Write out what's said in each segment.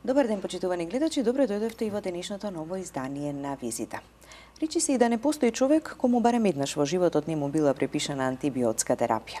Добар ден, почитувани гледачи, добро дојдовте и во денешното ново издание на Визита. Речи се и да не постои човек кому барем еднаш во животот не му била препишана антибиотска терапија.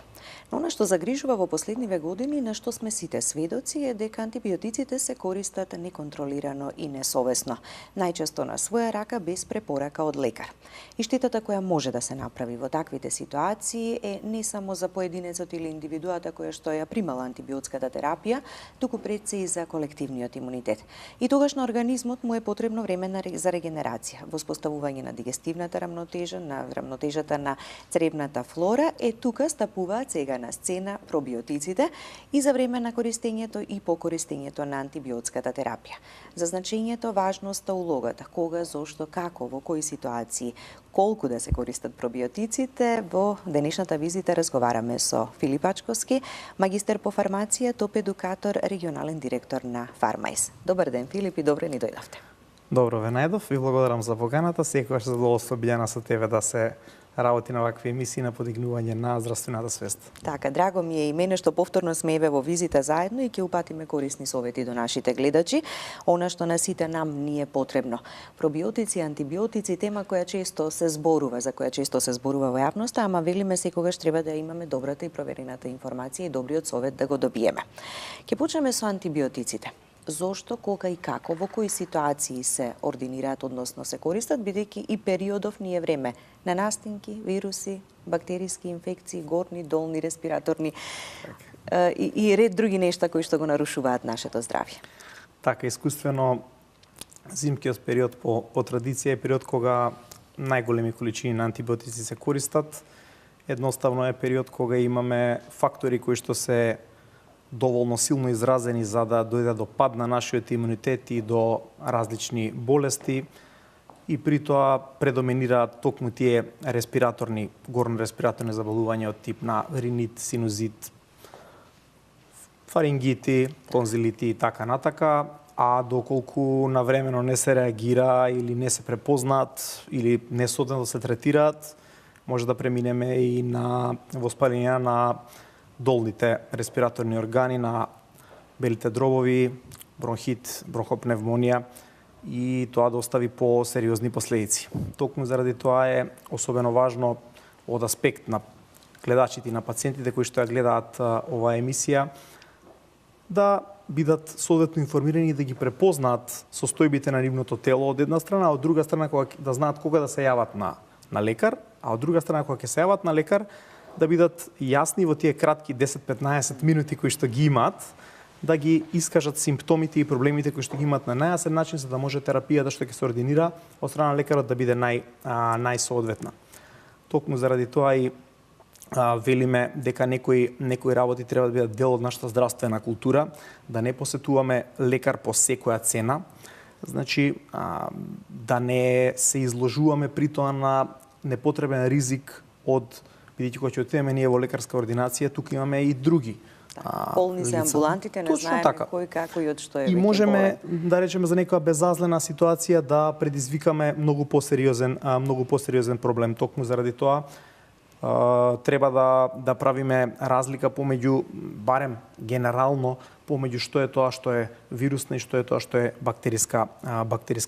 Но она што загрижува во последниве години, на што сме сите сведоци, е дека антибиотиците се користат неконтролирано и несовесно, најчесто на своја рака без препорака од лекар. И штетата која може да се направи во таквите ситуации е не само за поединецот или индивидуата која што ја примала антибиотската терапија, туку пред се и за колективниот имунитет. И тогаш на организмот му е потребно време за регенерација, воспоставување на дигестивната рамнотежа, на рамнотежата на цревната флора, тука стапуваат сега на сцена пробиотиците и за време на користењето и по користењето на антибиотската терапија. За значењето, важноста, улогата, кога, зошто, како, во кои ситуации, колку да се користат пробиотиците, во денешната визита разговараме со Филип Ачковски, магистер по фармација, топ едукатор, регионален директор на Фармаис. Добар ден, Филип, и добре ни дојдовте. Добро ве најдов и благодарам за поканата. Секогаш задоволство билјана со тебе да се работи на вакви емисии на подигнување на здравствената свест. Така, драго ми е и мене што повторно сме еве во визита заедно и ќе упатиме корисни совети до нашите гледачи, она што на сите нам ни е потребно. Пробиотици, антибиотици, тема која често се зборува, за која често се зборува во јавноста, ама велиме секогаш треба да имаме добрата и проверената информација и добриот совет да го добиеме. Ќе почнеме со антибиотиците. Зошто, кога и како, во кои ситуации се ординираат, односно се користат, бидејќи и периодов ни е време на настинки, вируси, бактериски инфекции, горни, долни, респираторни и ред други нешта кои што го нарушуваат нашето здравје. Така, искуствено, зимкиот период по традиција е период кога најголеми количини на антибиотици се користат. Едноставно е период кога имаме фактори кои што се доволно силно изразени за да дојде до пад на нашиот имунитет и до различни болести и при тоа предоминираат токму тие респираторни, горно респираторни заболувања од тип на ринит, синузит, фарингити, тонзилити и така натака, а доколку навремено не се реагира или не се препознаат или не соодветно се третираат, може да преминеме и на воспаление на долните респираторни органи, на белите дробови, бронхит, бронхопневмонија и тоа да остави по-сериозни последици. Токму заради тоа е особено важно од аспект на гледачите и на пациентите кои што ја гледаат оваа емисија да бидат соодветно информирани и да ги препознаат состојбите на нивното тело од една страна, а од друга страна да знаат кога да се јават на лекар, а од друга страна кога ќе се јават на лекар да бидат јасни во тие кратки 10-15 минути кои што ги имаат, да ги искажат симптомите и проблемите кои што ги имаат на најасен начин, за да може терапијата што ќе се ординира од страна на лекарот да биде најсоодветна. Токму заради тоа и велиме дека некои работи треба да бидат дел од нашата здравствена култура, да не посетуваме лекар по секоја цена, значи да не се изложуваме при тоа на непотребен ризик од бидејќи кога ќе отидеме ние во лекарска ординација, тука имаме и други полни се амбулантите, не знаеме кој, како и од што е. И можеме, да речеме, за некоја безазлена ситуација да предизвикаме многу посериозен проблем. Токму заради тоа треба да правиме разлика помеѓу, барем генерално, помеѓу што е тоа што е вирусна и што е тоа што е бактериска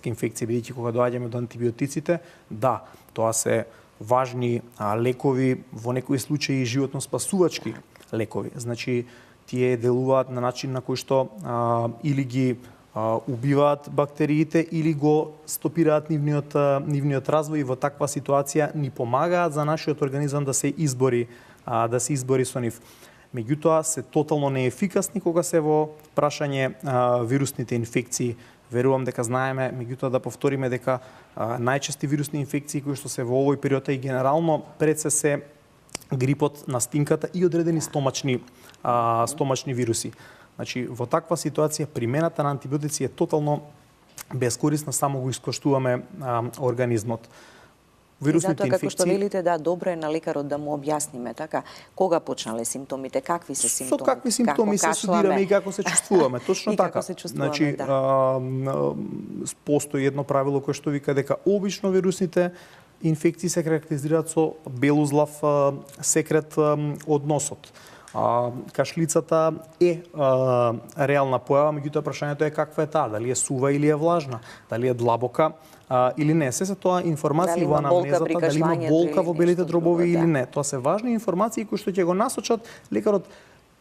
инфекција. Бидејќи кога доаѓаме до антибиотиците, да, тоа се важни лекови, во некои случаи животно спасувачки лекови. Значи, тие делуваат на начин на кој што или ги убиваат бактериите или го стопираат нивниот развој и во таква ситуација ни помагаат за нашиот организам да се избори со нив. Меѓутоа се тотално неефикасни кога се во прашање вирусните инфекции. Верувам дека знаеме, меѓутоа да повториме дека најчести вирусни инфекции кои што се во овој период и генерално пред се грипот, настинката и одредени стомачни вируси. Значи, во таква ситуација примената на антибиотици е тотално бескорисна, само го искоштуваме организмот. Вирусните инфекции... како што велите, да, добро е на лекарот да му објасниме, така, кога почнале симптомите, какви се симптоми, со какви симптоми се судираме и како се чувствуваме, точно така. Значи, постои едно правило кое што вика дека обично вирусните инфекции се карактеризираат со белузлав секрет од носот. Кашлицата е реална појава, меѓутоа прашањето е каква е таа, дали е сува или е влажна, дали е длабока или не. Се тоа информации во анамнезата, дали има болка во белите дробови или не. Тоа се важни информации кои што ќе го насочат лекарот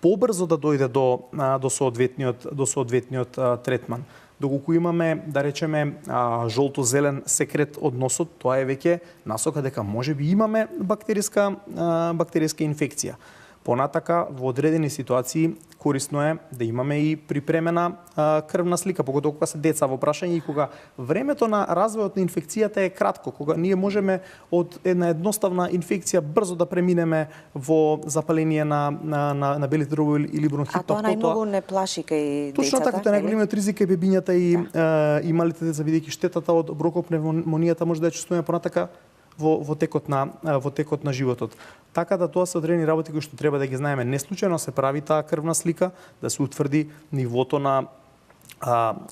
побрзо да дојде до соодветниот третман. Доколку имаме, да речеме, жолто-зелен секрет од носот, тоа е веќе насока дека можеби имаме бактериска инфекција. Понатака, во одредени ситуации, корисно е да имаме и припремена крвна слика, поготово кога се деца во прашање и кога времето на развојот на инфекцијата е кратко, кога ние можеме од една едноставна инфекција брзо да преминеме во запаление на белите дробови или бронхит. А тоа најмногу не плаши кај децата? Точно така, тоа е најголемиот ризик кај бебињата и малите деца, бидејќи штетата од брокопневмонијата може да ја чувствуваме понатака во текот на животот. Така да тоа се одредени работи кои што треба да ги знаеме. Не случајно се прави таа крвна слика, да се утврди нивото на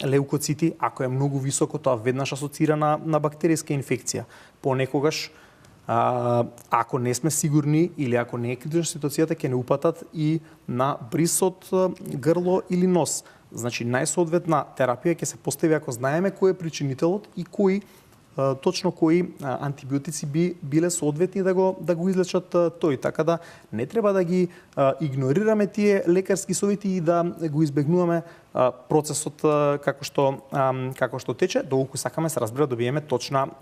леукоцити. Ако е многу високо, тоа веднаш асоцира на бактериска инфекција. Понекогаш, ако не сме сигурни или ако не е критична ситуацијата, ќе не упатат и на бриз од грло или нос. Значи, најсоодветна терапија ќе се постави ако знаеме кој е причинителот и точно кои антибиотици би биле соодветни да го излечат тој. Така да не треба да ги игнорираме тие лекарски совети и да го избегнуваме процесот како што тече, доколку сакаме се разбира добиеме точна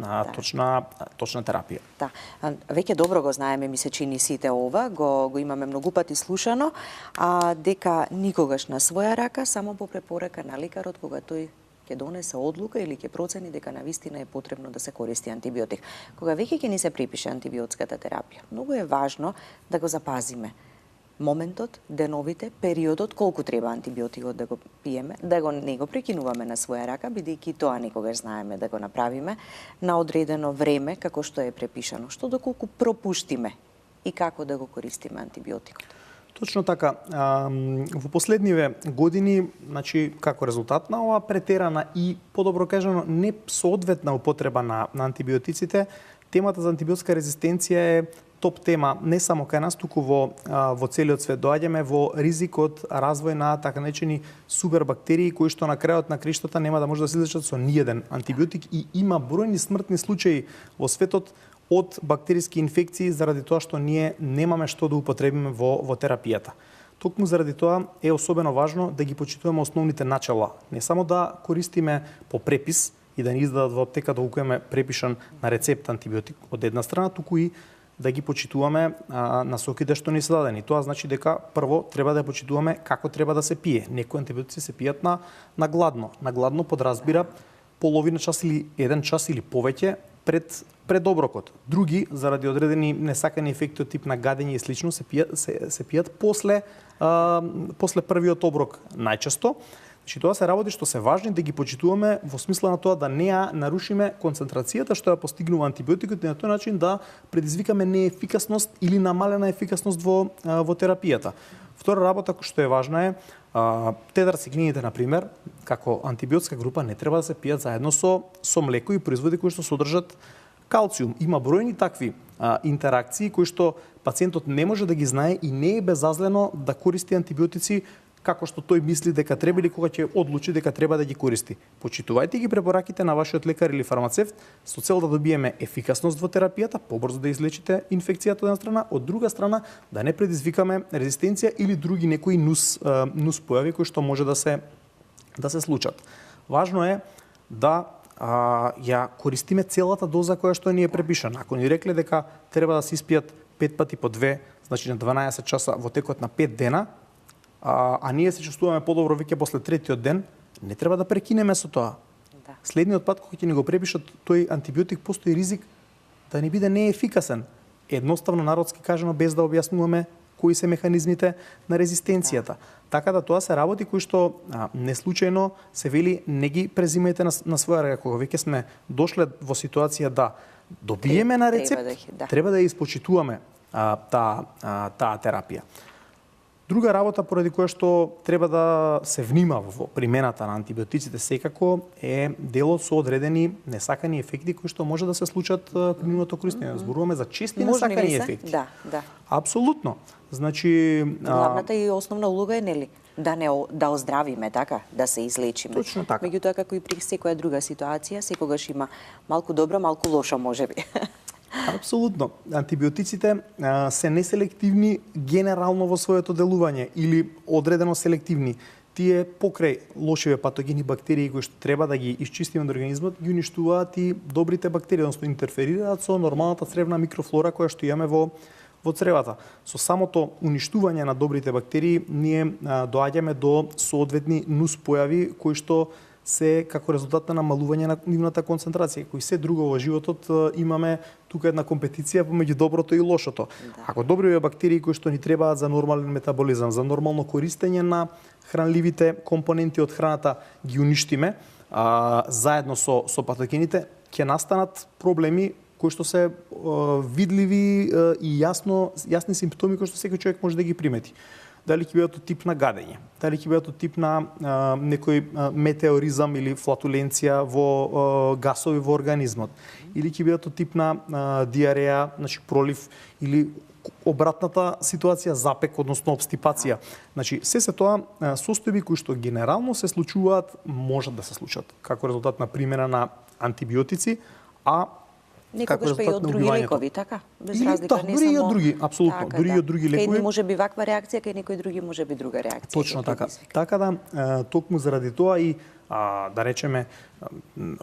терапија. Да. Веќе добро го знаеме, ми се чини сите ова, го имаме многу пати слушано, дека никогаш на своја рака, само по препорека на лекарот кога тој ќе донесе одлука или ќе процени дека навистина е потребно да се користи антибиотик. Кога веќе ќе ни се припише антибиотската терапија, многу е важно да го запазиме моментот, деновите, периодот, колку треба антибиотикот да го пиеме, да не го прекинуваме на своја рака, бидејќи тоа некогаш знаеме да го направиме на одредено време како што е препишано. Што доколку пропуштиме и како да го користиме антибиотикот? Точно така. Во последниве години, значи, како резултат на ова претерана и, подобро кажано, несоодветна употреба на антибиотиците, темата за антибиотска резистенција е топ тема не само кај нас, туку во целиот свет. Доаѓаме во ризик од развој на така наречени супербактерии кои што на крајот на криштата нема да може да се излечат со ниеден антибиотик и има бројни смртни случаи во светот од бактериски инфекции заради тоа што ние немаме што да употребиме во терапијата. Токму заради тоа е особено важно да ги почитуваме основните начала. Не само да користиме по препис и да ни издадат во аптека доколку имаме препишан на рецепт антибиотик од една страна, туку и да ги почитуваме насоките што ни се дадени. Тоа значи дека прво треба да почитуваме како треба да се пие. Некои антибиотици се пијат на гладно. На гладно подразбира половина час или 1 час или повеќе пред оброкот. Други, заради одредени несакани ефекти од тип на гадење и слично, се пијат после првиот оброк најчесто. Значи, тоа се работи што се важни да ги почитуваме во смисла на тоа да не ја нарушиме концентрацијата што ја постигнува антибиотикот и на тој начин да предизвикаме неефикасност или намалена ефикасност во терапијата. Втора работа што е важна е тетрациклините, например, како антибиотска група не треба да се пијат заедно со млеко и производи кои што содржат калциум. Има бројни такви интеракции кои што пациентот не може да ги знае и не е безазлено да користи антибиотици како што тој мисли дека треба или кога ќе одлучи дека треба да ги користи. Почитувајте ги препораките на вашиот лекар или фармацевт со цел да добиеме ефикасност во терапијата, побрзо да излечите инфекцијата од една страна, од друга страна да не предизвикаме резистенција или други некои нус појави кои што може да се случат. Важно е да ја користиме целата доза која што ни е препишана. Ако ни рекле дека треба да се испијат 5 пати по 2, значи на 12 часа во текот на 5 дена, а ние се чувствуваме подобро веќе после третиот ден, не треба да прекинеме со тоа. Да. Следниот пат кога ќе ни го препишат тој антибиотик, постои ризик да не биде неефикасен. Едноставно народски кажано, без да објаснуваме кои се механизмите на резистенцијата. Така да тоа се работи кои што не случајно се вели не ги презимајте на своја рака. Кога веќе сме дошле во ситуација да добиеме на рецепт, треба да ја испочитуваме таа терапија. Друга работа поради која што треба да се внимава во примената на антибиотиците секако е делот со одредени несакани ефекти кои што може да се случат при нивното користење. Зборуваме за чести несакани ефекти. Да. Апсолутно. Значи, главната и основна улога е нели да оздравиме, така, да се излечиме. Точно така. Меѓутоа, како и при секоја друга ситуација, секогаш има малку добро, малку лошо можеби. Апсолутно. Антибиотиците се неселективни генерално во своето делување или одредено селективни. Тие покрај лошиве патогени бактерии кои што треба да ги исчистиме од организмот, ги уништуваат и добрите бактерии, односно интерферираат со нормалната цревна микрофлора која што имаме во цревата. Со самото уништување на добрите бактерии ние доаѓаме до соодветни нуспојави кои што се како резултат на намалување на нивната концентрација. Кои се друго во животот имаме тука една компетиција помеѓу доброто и лошото. Да. Ако добриве бактерии кои што ни требаат за нормален метаболизам, за нормално користење на хранливите компоненти од храната ги уништиме, заедно со патогените, ќе настанат проблеми кои што се видливи и јасни симптоми кои што секој човек може да ги примети. Дали ќе бидат од тип на гадење, дали ќе бидат од тип на некој метеоризам или флатуленција во гасови во организмот, или ќе бидат од тип на диареја, значи пролив, или обратната ситуација, запек, односно обстипација. Значи, се тоа состојби кои што генерално се случуваат, можат да се случат како резултат на примена на антибиотици, некогаш па и од други лекови, така? Без или, разлика, да, не дури и само... од други, апсолутно, така, дури и од други лекови. Кај едни може би ваква реакција, кај некој други може би друга реакција. Точно така. Така да, токму заради тоа и да речеме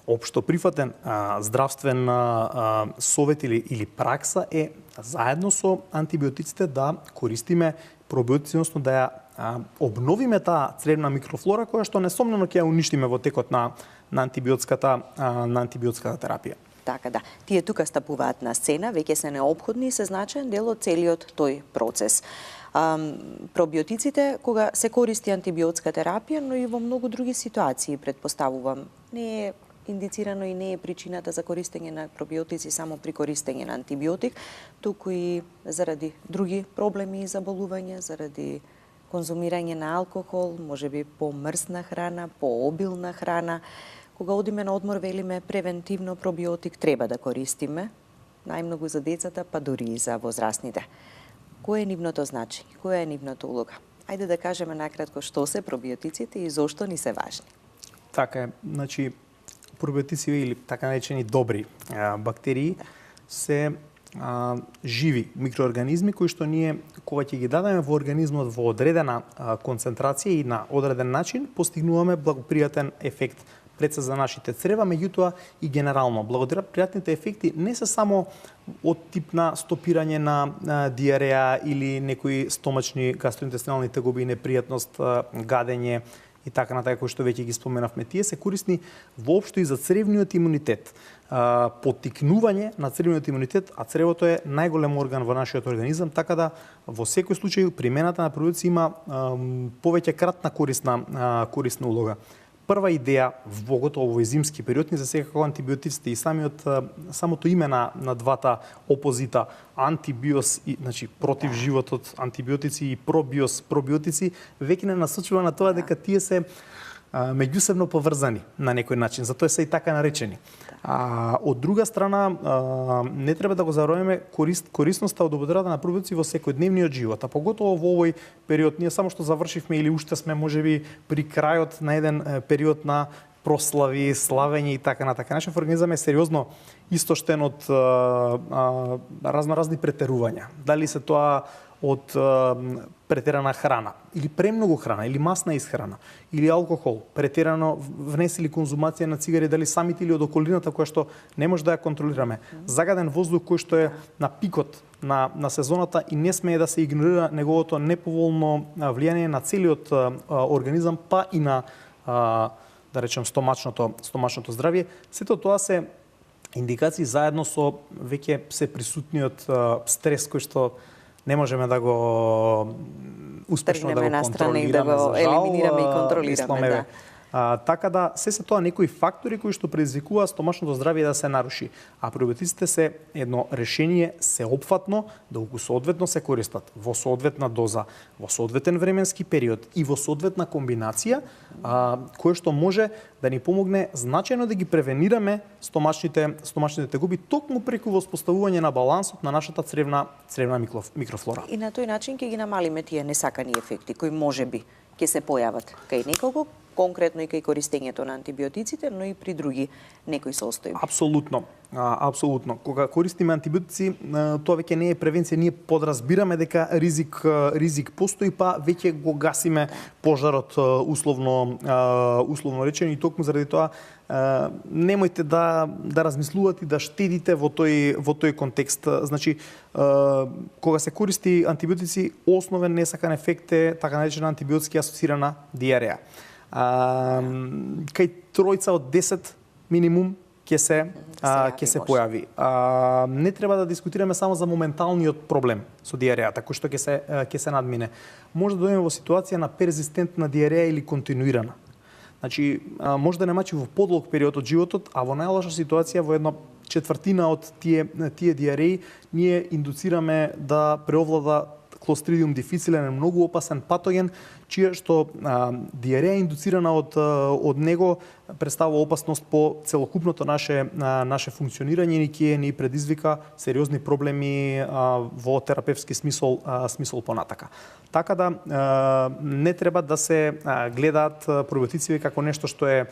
општо прифатен здравствен совет или пракса е заедно со антибиотиците да користиме пробиотици, односно да ја обновиме таа цревна микрофлора која што несомнено ќе ја уништиме во текот на антибиотската терапија. Така да. Тие тука стапуваат на сцена, веќе се неопходни и се значаен дел од целиот тој процес. Пробиотиците, кога се користи антибиотска терапија, но и во многу други ситуации, предпоставувам, не е индицирано и не е причината за користење на пробиотици само при користење на антибиотик, туку и заради други проблеми и заболувања, заради конзумирање на алкохол, можеби помрсна храна, пообилна храна. Кога одиме на одмор, велиме превентивно пробиотик треба да користиме, најмногу за децата, па дури и за возрастните. Кој е нивното значење? Која е нивната улога? Ајде да кажеме накратко што се пробиотиците и зошто ни се важни. Така е, значи пробиотици или така наречени добри бактерии се живи микроорганизми кои што ние кога ќе ги дадеме во организмот во одредена концентрација и на одреден начин постигнуваме благопријатен ефект пред се за нашите црева, меѓутоа и генерално. Благопријатните ефекти не се само од тип на стопирање на диареја или некои стомачни гастроинтестинални тегоби и непријатност, гадење и така натаму кои што веќе ги споменавме. Тие се корисни воопшто и за цревниот имунитет. Поттикнување на цревниот имунитет, а цревото е најголем орган во нашиот организам, така да во секој случај примената на пробиотици има повеќе кратна корисна улога. Прва идеја, поготово во зимски период, ни за секако антибиотиците и самото име на двата опозита, антибиос, значи против животот, антибиотици и пробиотици, веќе не насочува на тоа дека тие се меѓусебно поврзани на некој начин, затоа се и така наречени. Од друга страна, не треба да го забораваме корисноста од употребата на пробиотици во секојдневниот живот, а поготово во овој период. Ние само што завршивме или уште сме можеби при крајот на еден период на прослави, славење и така натака. Нашиот организам е сериозно истоштен од разноразни претерувања. Дали се тоа од претерана храна, или премногу храна, или масна исхрана, или алкохол, претерано внес или конзумација на цигари, дали самите или од околината која што не може да ја контролираме. Загаден воздух кој што е на пикот на сезоната и не смее да се игнорира неговото неповолно влијание на целиот организам, па и на да речем стомачното здравје. Сето тоа се индикации заедно со веќе се присутниот стрес кој што не можеме да го успешно да го контролираме, да го елиминираме и контролираме, да. Така да се тоа некои фактори кои што предизвикуваат стомашното здравје да се наруши. А пробиотиците се едно решение сеопфатно да соодветно се користат во соодветна доза, во соодветен временски период и во соодветна комбинација, кое што може да ни помогне значајно да ги превенираме стомашните тегуби токму преку воспоставување на балансот на нашата цревна микрофлора. И на тој начин ќе ги намалиме тие несакани ефекти кои можеби ќе се појават кај неколку, конкретно и кај користењето на антибиотиците, но и при други некои состојби. Апсолутно. Кога користиме антибиотици, тоа веќе не е превенција, ние подразбираме дека ризик постои, па веќе го гасиме пожарот условно речено, и токму заради тоа немојте да размислувате и да штедите во тој контекст. Значи, кога се користи антибиотици, основен несакан ефект е така наречена антибиотски асоцирана диареја. Кај тројца од 10 минимум ќе се појави. Не треба да дискутираме само за моменталниот проблем со диарејата, кој што ќе се надмине. Може да дојдеме во ситуација на перзистентна диареја или континуирана. Значи, може да не мачи во подолг период од животот, а во најлоша ситуација во една четвртина од тие диареи ние индуцираме да преовлада Clostridium difficile, е многу опасен патоген, чија што диареја индуцирана од него представува опасност по целокупното наше функционирање и ќе ни предизвика сериозни проблеми во терапевски смисол понатака. Така да не треба да се гледаат пробиотици како нешто што е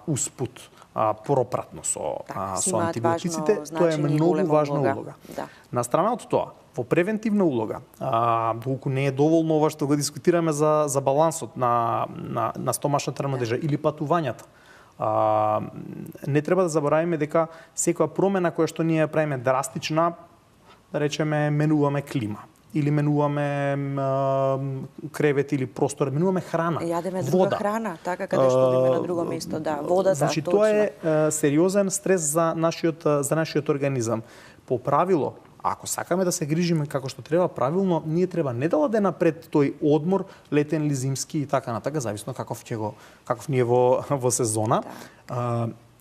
успут, пропратно со антибиотиците. Тоа е многу важна улога. Да. На страна од тоа, во превентивна улога, доколку не е доволно ова што го дискутираме за балансот на стомашната рамнодежа или патувањата, не треба да забораваме дека секоја промена која што ние правиме драстична, да речеме, менуваме клима или менуваме кревет или простор, менуваме храна, јадеме друга храна, така каде што одиме на друго место, да, водата. Значи тоа е сериозен стрес за нашиот организам. По правило, ако сакаме да се грижиме како што треба правилно, ние треба не да одеме напред тој одмор, летен или зимски и така натака, зависно каков ни е во сезона.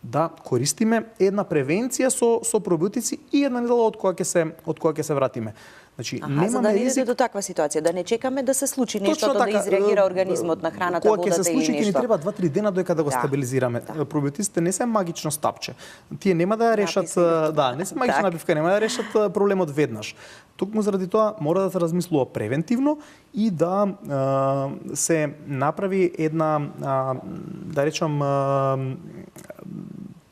Да користиме една превенција со пробиотици и една недела од која ќе се вратиме. Значи, за да не иде до таква ситуација, да не чекаме да се случи нештото, да изреагира организмот на храната, водата или нешто. Кога ќе се случи, ќе ни треба 2-3 дена доека да го стабилизираме. Пробиотиците не се магично стапче. Тие нема да решат, не се магична набивка, нема да решат проблемот веднаш. Токму заради тоа мора да се размислува превентивно и да се направи една, да речам,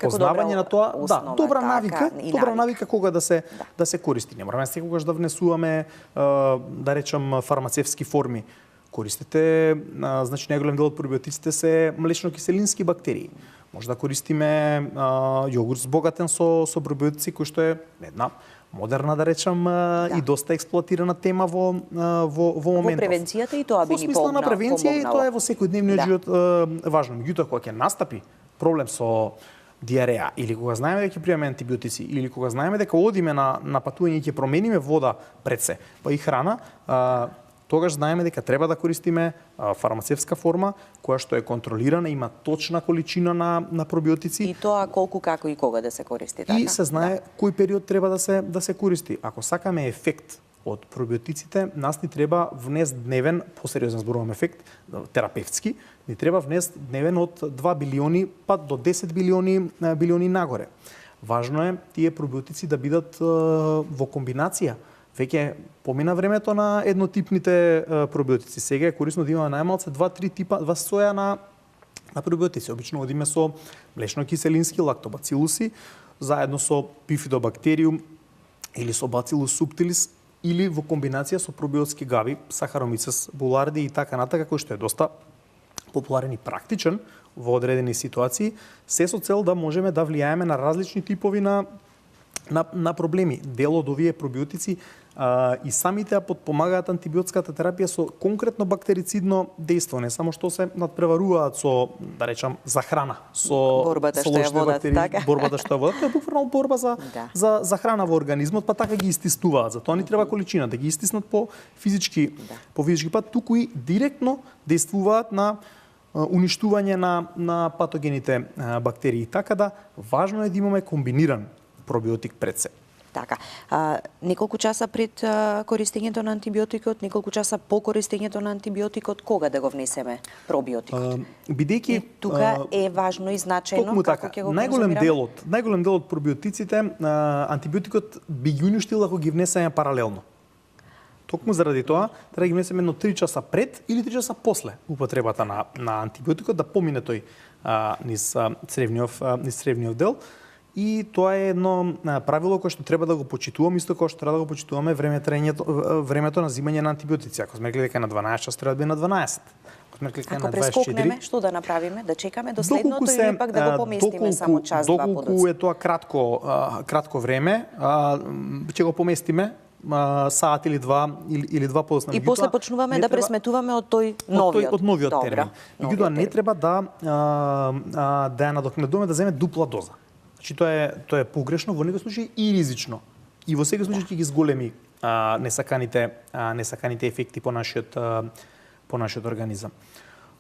познавање на тоа, добра навика кога да се користи. Не мораме секогаш да внесуваме, да речам, фармацевски форми. Користите, значи најголем дел од пробиотиците се млечно-киселински бактерии. Може да користиме јогурт збогатен со пробиотици, кој што е една модерна, да речам, и доста експлоатирана тема во моментов. Во превенцијата и тоа би ни помогнало. Во смисла на превенција и тоа е во секојдневниот живот важно. Меѓутоа, кога ќе настапи проблем со диареја, или кога знаеме дека ќе приемаме антибиотици, или кога знаеме дека одиме на патување и ќе промениме вода пред се, па и храна, тогаш знаеме дека треба да користиме фармацевска форма која што е контролирана, има точна количина на пробиотици. И тоа колку, како и кога да се користи, така? И се знае кој период треба да се користи. Ако сакаме ефект од пробиотиците, нас ни треба внес дневен, посериозен зборувам ефект, терапевтски, ни треба внес дневен од 2 билиони па до 10 билиони нагоре. Важно е тие пробиотици да бидат во комбинација. Веќе помина времето на еднотипните пробиотици. Сега е корисно да имаме најмалце 2-3 типа, 2 соја на пробиотици. Обично одиме со млечно-киселински лактобацилуси, заедно со бифидобактериум или со бацилус субтилис, или во комбинација со пробиотски гави, сахаромицес буларди и така натака, кој што е доста популарен и практичен во одредени ситуации, се со цел да можеме да влијаеме на различни типови на проблеми. Дел од овие пробиотици и самите подпомагаат антибиотската терапија со конкретно бактерицидно дејство, не само што се надпреваруваат со, да речам, за храна, со борбата што ја водат, така. Борбата што ја водат, тоа е буквално борба за храна во организмот, па така ги истиснуваат. Затоа ни треба количина да ги истиснат по физички пат, туку и директно дејствуваат на уништување на патогените бактерии. Така да, важно е да имаме комбиниран пробиотик пред се. Така, неколку часа пред користењето на антибиотикот, неколку часа по користењето на антибиотикот, кога да го внесеме пробиотикот? Бидејќи тука е важно и значајно токму како така, ќе го најголем дел од пробиотиците антибиотикот би ги уништил ако ги внесеме паралелно. Токму заради тоа треба да ги внесеме едно 3 часа пред или 3 часа после употребата на антибиотикот да помине тој низ цревниот дел. И тоа е едно правило кое што треба да го почитуваме, исто како што треба да го почитуваме времето на взимање на антибиотици. Ако сме гледали дека на 12 час треба да биде на 12. Ако прескокнеме, што да направиме? Да чекаме до следното или пак да го поместиме само час-два подоцна? Доколку е тоа кратко време, ќе го поместиме саат или два подоцна. И после почнуваме да пресметуваме од тој новиот. Од новиот термин. Меѓутоа не треба да ја надокнадуваме да земе дупла доза. Значи тоа е погрешно во некој случај и ризично. И во секој случај ќе ги зголеми несаканите ефекти по нашиот организам.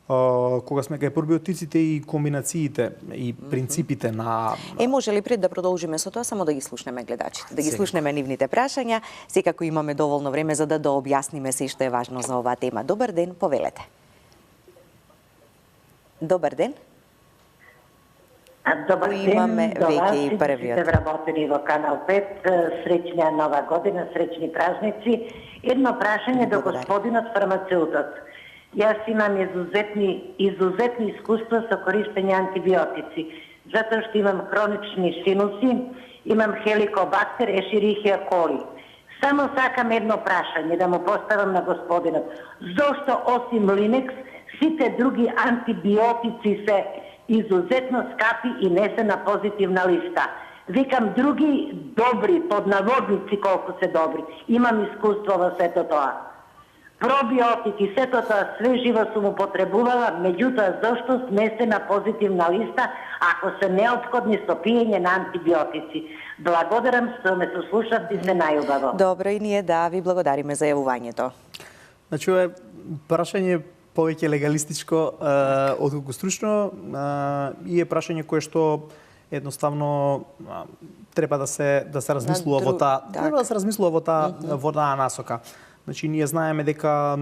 Кога сме кај пробиотиците и комбинациите и принципите на може ли пред да продолжиме со тоа само да ги слушнеме гледачите, да ги слушнеме нивните прашања, секако имаме доволно време за да дообјасниме се што е важно за оваа тема. Добар ден, повелете. Добар ден. Добар ден до вас, всички сте вработени во Канал 5. Среќна нова година, среќни празници. Едно прашање до господинот фармацеутот. Јас имам изузетни искуства со користење антибиотици, затоа што имам хронични синуси, имам хеликобактер, ешерихија коли. Само сакам едно прашање да му поставам на господинот. Зошто осим Линекс сите други антибиотици се изузетно скапи и не се на позитивна листа? Викам други добри, под наводници колку се добри. Имам искуство во сето тоа. Пробиотики, сето тоа све живо сум употребувала, меѓутоа зошто не се на позитивна листа ако се неопходни со пиење на антибиотици? Благодарам што ме сослушавте се најубаво. Добро, и ние да ви благодариме за јавувањето. Значи, ова е прашање повеќе легалистичко отколку стручно и е прашање кое што едноставно треба да се размислува во таа насока. Значи, ние знаеме дека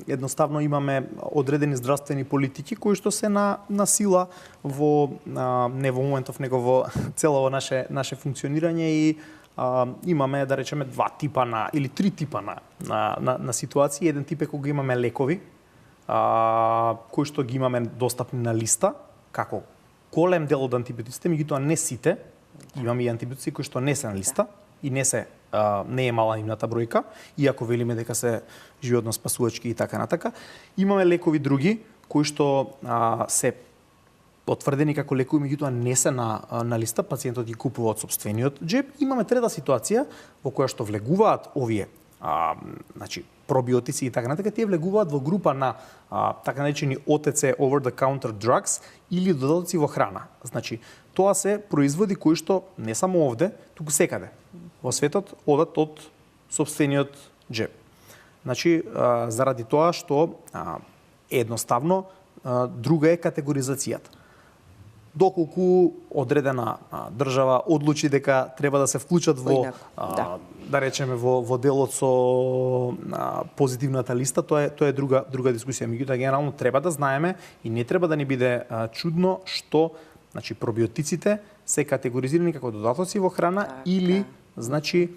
едноставно имаме одредени здравствени политики кои што се на сила не во моментов, него во цело наше функционирање и имаме, да речеме, или три типа на ситуации. Еден тип е кога имаме лекови, кои што ги имаме достапни на листа, како голем дел од антибиотиците, меѓутоа не сите. Имаме и антибиотици кои што не се на листа и не е мала нивната бројка, иако велиме дека се животно спасувачки и така натака. Имаме лекови други кои што се потврдени како лекови, меѓутоа не се на листа, пациентот ги купува од сопствениот џеб. Имаме трета ситуација во која што влегуваат овие значи пробиотици и така натака, тие влегуваат во група на така наречени OTC, over the counter drugs, или додатоци во храна. Значи, тоа се производи кои што не само овде, туку секаде во светот одат од сопствениот џеб. Значи, заради тоа што едноставно друга е категоризацијата. Доколку одредена држава одлучи дека треба да се вклучат во да речеме во делот со позитивната листа, тоа е друга дискусија. Меѓутоа генерално треба да знаеме и не треба да ни биде чудно што значи пробиотиците се категоризирани како додатоци во храна или значи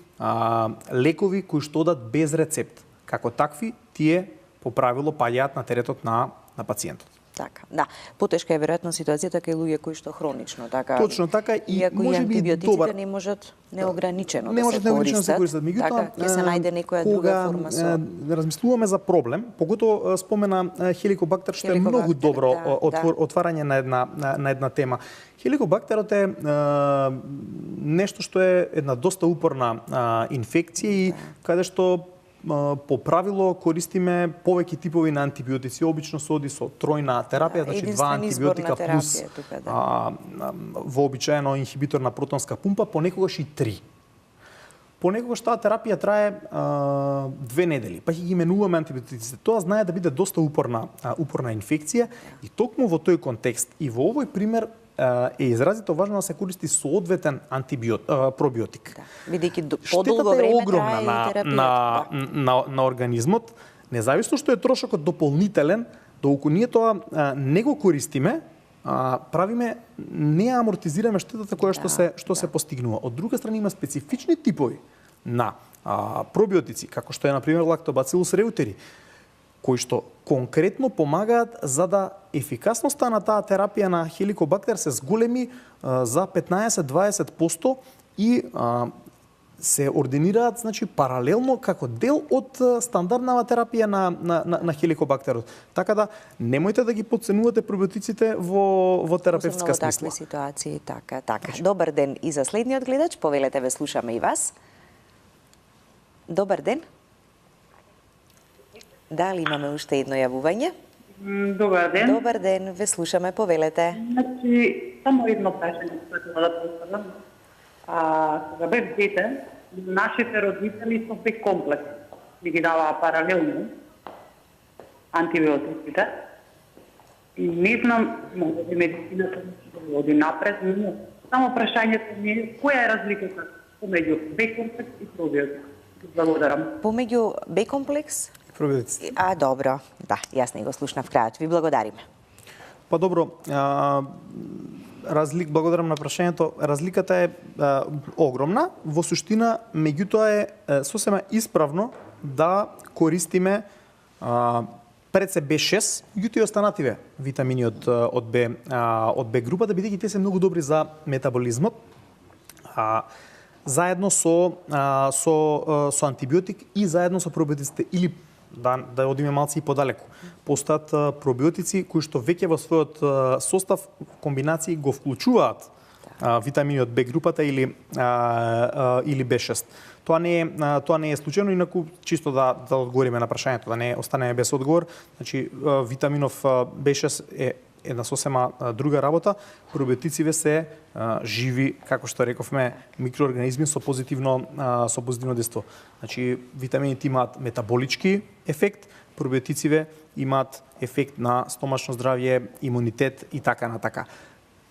лекови кои што одат без рецепт. Како такви, тие по правило паѓаат на теретот на пациентот. Така, да. Потешка е веројатно ситуацијата кај луѓе кои што хронично така. Точно така и можеби антибиотиците не можат неограничено да се користат. Така, ќе се најде некоја друга форма со. Размислуваме за проблем, поготово спомена хеликобактер, што е многу добро отварање на една тема. Хеликобактерот е нешто што е една доста упорна инфекција и каде што по правило користиме повеќе типови на антибиотици, обично се оди со тројна терапија, значи 2 антибиотика плюс вообичаено инхибитор на протонска пумпа, понекогаш и 3. понекогаш таа терапија трае 2 недели, па ќе ги менуваме антибиотиците. Тоа знае да биде доста упорна инфекција и токму во тој контекст и во овој пример е изразито важно да се користи соодветен пробиотик. Да. Бидејќи подолго време трае и терапијата. На организмот, независно што е трошокот дополнителен, доколку ние тоа не го користиме, правиме, не амортизираме штетата која што се постигнува. Од друга страна има специфични типови на пробиотици, како што е на пример Lactobacillus reuteri, кои што конкретно помагаат за да ефикасноста на таа терапија на хеликобактер се зголеми за 15-20% и се ординираат, значи, паралелно како дел од стандардната терапија на хеликобактерот. Така да немојте да ги потценувате пробиотиците во терапевтска смисла. Во такви ситуации, така. Добар ден и за следниот гледач, повелете, ве слушаме и вас. Добар ден. Дали имаме уште едно јавување? Добар ден. Добар ден, ве слушаме, повелете. Значи, само едно прашање сакам да поставам. Кога бев дете, нашите родители со Б-комплекс ми ги даваа паралелно антибиотиците. И не знам, може би медицината да води напред, но само прашањето ми е која е разликата помеѓу Б-комплекс и пробиотик? Благодарам. Помеѓу Б-комплекс? Пробиотиците. Добро. Да, јас не го слушнав крајот. Ви благодариме. Па добро, благодарам на прашањето. Разликата е огромна. Во суштина, меѓутоа е сосема исправно да користиме пред се B6, меѓутоа и останативе витамини од Б групата, бидејќи те се многу добри за метаболизмот. Заедно со антибиотик и заедно со пробиотиците, или да одиме малци и подалеку. Постојат пробиотици кои што веќе во својот состав комбинации го вклучуваат витамини од Б групата или B6. Тоа не е случајно, инаку чисто да одговориме на прашањето, да не останеме без одговор. Значи витаминов B6 е една сосема друга работа. Пробиотициве се живи, како што рековме, микроорганизми со позитивно дејство. Значи витамините имаат метаболички ефект, пробиотициве имаат ефект на стомачно здравје, имунитет и така натака.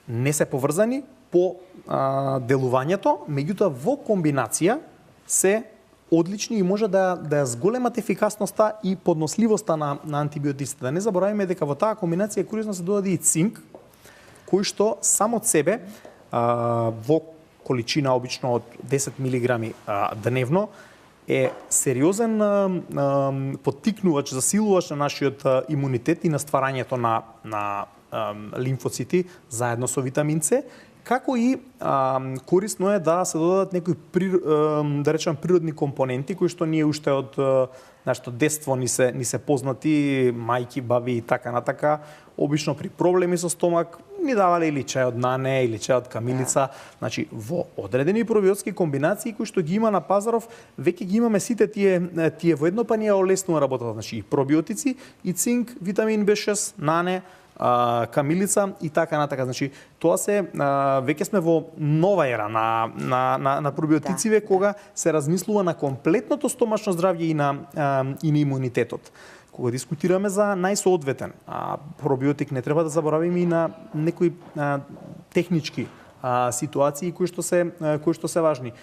Не се поврзани по делувањето, меѓутоа во комбинација се одлични и може да ја зголемат ефикасноста и подносливоста на антибиотиците. Да не забораваме дека во таа комбинација е корисно се додаде и цинк, кој што само од себе во количина обично од 10 мг дневно е сериозен поттикнувач, засилувач на нашиот имунитет и на стварањето на лимфоцити заедно со витамин С, како и корисно е да се додадат некои да речем природни компоненти кои што ние уште од нашето детство ни се познати, мајки, баби и така натака, обично при проблеми со стомак ни давале или чај од нане или чај од камилица. Значи во одредени пробиотски комбинации кои што ги има на пазаров, веќе ги имаме сите тие во едно, па ни ја олеснува работата. Значи и пробиотици, и цинк, витамин B6, нане, камилица и така натака. Значи тоа се веќе сме во нова ера на пробиотициве, кога се размислува на комплетното стомачно здравје и на имунитетот. Кога дискутираме за најсоодветен пробиотик, не треба да заборавиме и на некои технички ситуации кои што се важни.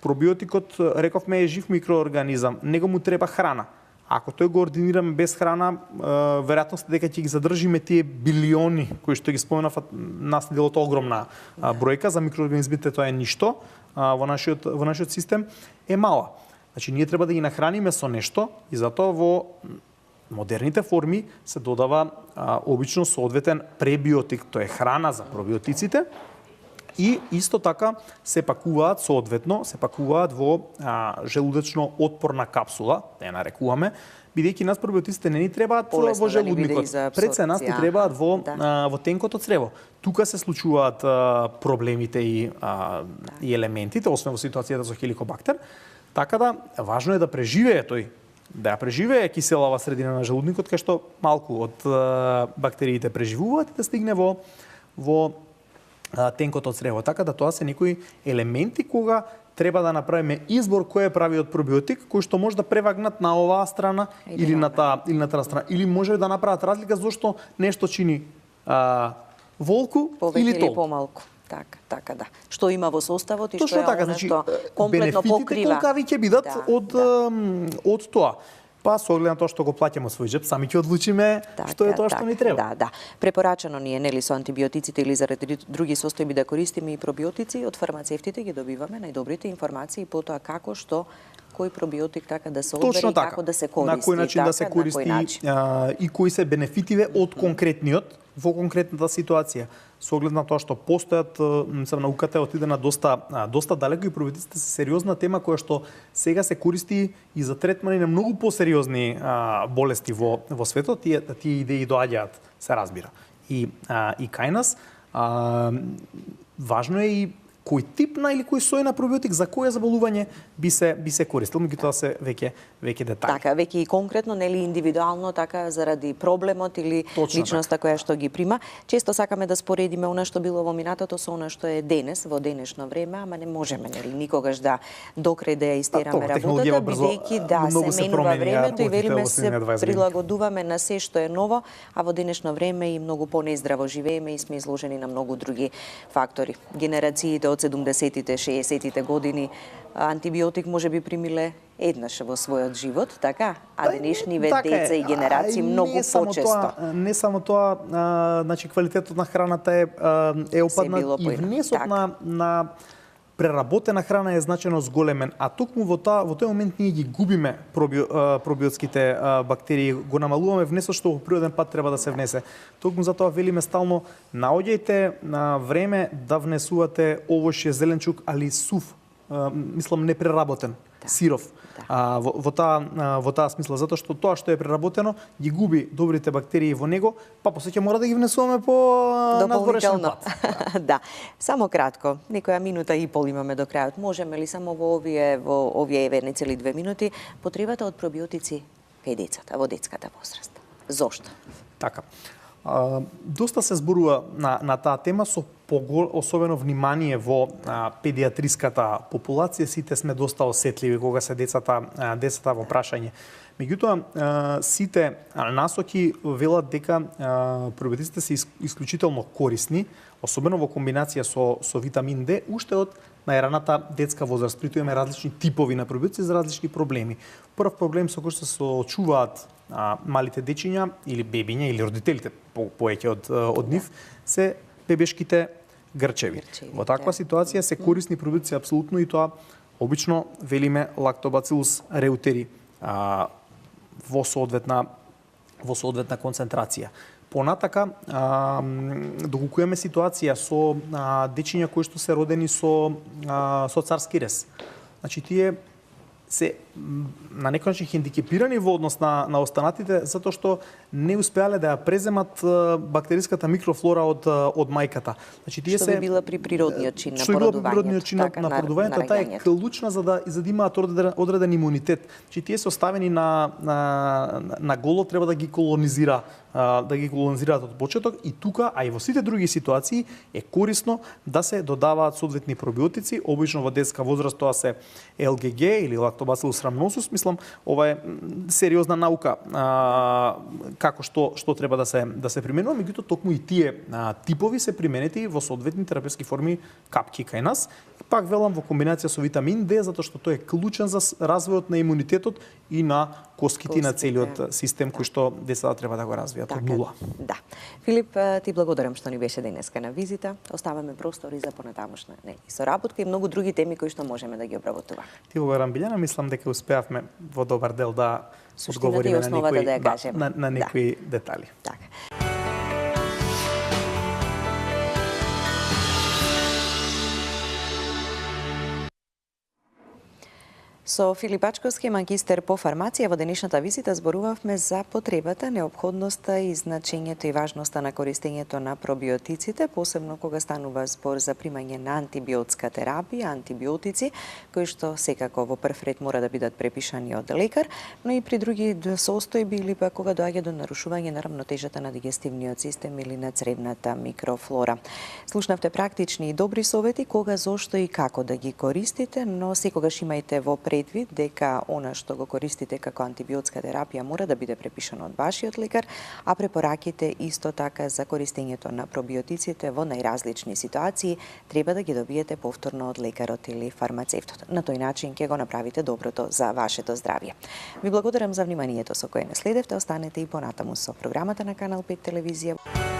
Пробиотикот, рековме, е жив микроорганизам, него му треба храна. Ако тој го ординираме без храна, веројатноста дека ќе ги задржиме тие билиони кои што ги споменав, наследилот огромна бројка, за микроорганизмите тоа е ништо во нашиот систем, е мала. Значи ние треба да ги нахраниме со нешто и затоа во модерните форми се додава обично соодветен пребиотик, тоа е храна за пробиотиците. И исто така се пакуваат во желудечно отпорна капсула, да ја нарекуваме, бидејќи нас пробиотиците не ни требаат во желудникот. Пред се нас ни требаат во тенкото црево. Тука се случуваат проблемите и елементите, освен во ситуацијата со хеликобактер. Така да важно е да преживее тој, да ја преживее киселава средина на желудникот, кај што малку од бактериите преживуваат и да стигне во тенкото црево. Така да тоа се некои елементи кога треба да направиме избор кој е правиот пробиотик кој што може да превагнат на оваа страна или на таа страна, или може да направат разлика зошто нешто чини волку или повеќе или толку. помалку. Така, да. Што има во составот и што Точно е така, она значи што комплетно бенефитите покрива. колкави ќе бидат од тоа. Па со оглед на тоа што го плаќаме од свој џеп, сами ќе одлучиме што е тоа што ни треба. Да. Препорачано ни е нели со антибиотиците или заради други состојби да користиме и пробиотици, од фармацевтите ги добиваме најдобрите информации по тоа како што кој пробиотик така да се одбере и како да се користи. На кој начин да се користи и кои се бенефитиве од конкретниот во конкретната ситуација. Со оглед на тоа што постојат, науката отиде на доста далеко и пробиотиците се сериозна тема која што сега се користи и за третмани на многу посериозни болести во светот. Тие идеи доаѓаат, се разбира. И кај нас важно е и кој тип на или кој сој на пробиотик за кое заболување би се користил, меѓутоа се веќе детали. Така, веќе и конкретно, нели индивидуално, така заради проблемот или личноста која што ги прима. Често сакаме да споредиме она што било во минатото со она што е денес, во денешно време, ама не можеме нели никогаш да докрај да ја истераме работата, бидејќи се менува времето и велиме се прилагодуваме на се што е ново, а во денешно време и многу понездраво живееме и сме изложени на многу други фактори. Генерациите од 70-тите, 60-тите години антибиотик може би примиле еднаш во својот живот, така? А денешниве деца и генерации многу почесто. Не само тоа, значи квалитетот на храната е опаднат и внесот на преработена храна е значено зголемен, а токму во тој момент ние ги губиме пробиотските бактерии, го намалуваме внесот што во природен пат треба да се внесе. Токму затоа велиме стално наоѓајте на време да внесувате овошје, зеленчук, али сув, мислам непреработен, сиров. Во таа смисла, затоа што тоа што е преработено ги губи добрите бактерии во него, па после ќе мора да ги внесуваме по надворешен пат. Да. Само кратко, некоја минута и пол имаме до крајот. Можеме ли само во овие цели 2 минути потребата од пробиотици кај децата, во детската возраст? Зошто? Така. Доста се зборува на таа тема со особено внимание во педиатриската популација. Сите сме доста осетливи кога се децата во прашање. Меѓутоа, сите насоки велат дека пробиотиците се исклучително корисни, особено во комбинација со витамин D, уште од најраната детска возраст. При тоа има различни типови на пробиотици за различни проблеми. Прв проблем со кој што се соочуваат малите дечиња или бебиња или родителите повеќе од нив се бебешките грчеви. Во таква ситуација се корисни пробиотици апсолутно и тоа обично велиме лактобацилус реутери во соодветна концентрација. Понатака, доколку имаме ситуација со дечиња кои што се родени со царски рез. Значи тие се на некој начин хендикепирани во однос на останатите затоа што не успеале да ја преземат бактериската микрофлора од мајката. Значи тие што би била при природниот чин на породувањето. Таа е клучна за да имаат одреден имунитет. Значи тие се оставени на голо, треба да ги колонизираат од почеток и тука, а и во сите други ситуации е корисно да се додаваат соодветни пробиотици, обично во детска возраст тоа се ЛГГ или лактобацилус рhamnosus. Мислам, ова е сериозна наука како што треба да се применува, меѓутоа токму и тие типови се применети во соодветни терапевтски форми капки кај нас. Пак велам во комбинација со витамин D, затоа што тој е клучен за развојот на имунитетот и на коските на целиот систем кој што децата треба да го развијат од нула. Да. Филип, ти благодарам што ни беше денеска на визита. Оставаме простори за понатамошна соработка и многу други теми кои што можеме да ги обработуваме. Ти благодарам, Билјана, мислам дека успеавме во добар дел да одговориме на некои детали. Така. Со Филип Ачковски, магистер по фармација, во денешната визита зборувавме за потребата, неопходноста и значењето и важноста на користењето на пробиотиците, посебно кога станува збор за примање на антибиотска терапија, антибиотици, кои што секако во прв ред мора да бидат препишани од лекар, но и при други состојби или па кога доаѓа до нарушување на рамнотежата на дигестивниот систем или на цревната микрофлора. Слушнавте практични и добри совети кога, зошто и како да ги користите, но секогаш имајте во предвид дека она што го користите како антибиотска терапија мора да биде препишано од вашиот лекар, а препораките исто така за користењето на пробиотиците во најразлични ситуации треба да ги добиете повторно од лекарот или фармацевтот. На тој начин ќе го направите доброто за вашето здравје. Ви благодарам за вниманието со кое не следевте, останете и понатаму со програмата на Канал 5 телевизија.